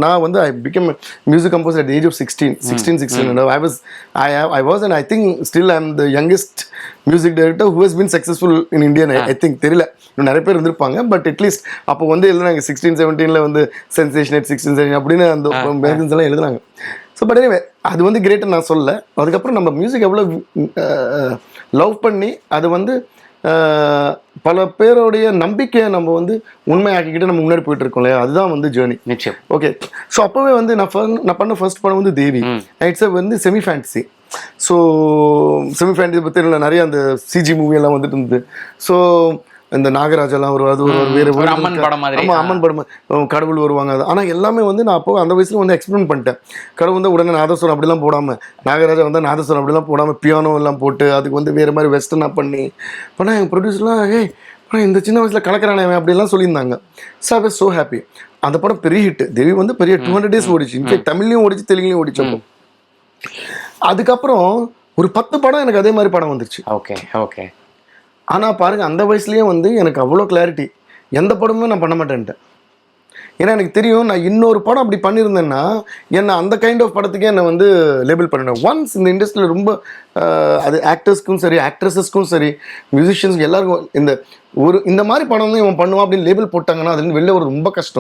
நான் வந்து I became a music composer at the age of 16. And I was and I think still I'm the youngest music director who has been successful in India. I think தெரியல இன்னும் நிறைய பேர் இருந்திருப்பாங்க, but at least அப்போ வந்து எழுதுனாங்க 16-17 வந்து sensation 16 அப்படின்னு அந்த மேகசின்ஸ் எல்லாம் எழுதுனாங்க. ஸோ பட் எனிவே அது வந்து கிரேட்னு நான் சொல்ல. அதுக்கப்புறம் நம்ம மியூசிக் எவ்வளோ லவ் பண்ணி அது வந்து பல பேருடைய நம்பிக்கையை நம்ம வந்து உண்மையாக்கிக்கிட்டு நம்ம முன்னாடி போயிட்டு இருக்கோம் இல்லையா, அதுதான் வந்து ஜேர்னி. நிச்சயம். ஓகே, ஸோ அப்போவே வந்து நான் பண்ண ஃபர்ஸ்ட் படம் வந்து தேவி. இட்ஸ் வந்து semi fantasy. So semi fantasy பற்றி நிறைய அந்த சிஜி மூவி எல்லாம் வந்துட்டு இருந்தது. ஸோ இந்த நாகராஜெல்லாம் வருவார், வேறு அம்மன் படம் மாதிரி. ஆமாம், அம்மன் படம், கடவுள் வருவாங்க. அது ஆனால் எல்லாமே வந்து நான் அப்போ அந்த வயசுல வந்து எக்ஸ்பெரிமெண்ட் பண்ணிட்டேன். கடவுள் வந்து உடனே நாதஸ்வரம் அப்படிலாம் போடாமல், நாகராஜா வந்து நாதஸ்வரம் அப்படிலாம் போடாமல் பியானோ எல்லாம் போட்டு அதுக்கு வந்து வேறு மாதிரி வெஸ்டர்னாக பண்ணி பண்ணால் எங்கள் ப்ரொடியூசர்லாம் இந்த சின்ன வயசில் கலக்கிறானே அப்படிலாம் சொல்லியிருந்தாங்க. So I was so happy. அந்த படம் பெரிய ஹிட். தேவி வந்து பெரிய 200 days ஓடிச்சு. இன்ஃபேக்ட் தமிழ்லையும் ஓடிச்சு, தெலுங்குலையும் ஓடிச்சப்போ. அதுக்கப்புறம் ஒரு 10 படம் எனக்கு அதே மாதிரி படம் வந்துருச்சு. Okay okay. ஆனால் பாருங்கள், அந்த வயசுலேயே வந்து எனக்கு அவ்வளோ கிளாரிட்டி, எந்த படமுமே நான் பண்ண மாட்டேன்ட்டேன். ஏன்னா எனக்கு தெரியும், நான் இன்னொரு படம் அப்படி பண்ணியிருந்தேன்னா என்னை அந்த கைண்ட் ஆஃப் படத்துக்கே என்னை வந்து லேபிள் பண்ணிடுவேன். ஒன்ஸ் இந்த இண்டஸ்ட்ரியில் ரொம்ப அது ஆக்டர்ஸ்க்கும் சரி, ஆக்ட்ரஸஸ்க்கும் சரி, மியூசிஷியன்ஸ்க்கு எல்லாருக்கும் இந்த மாதிரி படம் தான் இவன் பண்ணுவான் அப்படின்னு லேபிள் போட்டாங்கன்னா அதுலேருந்து வெளில ஒரு ரொம்ப கஷ்டம்.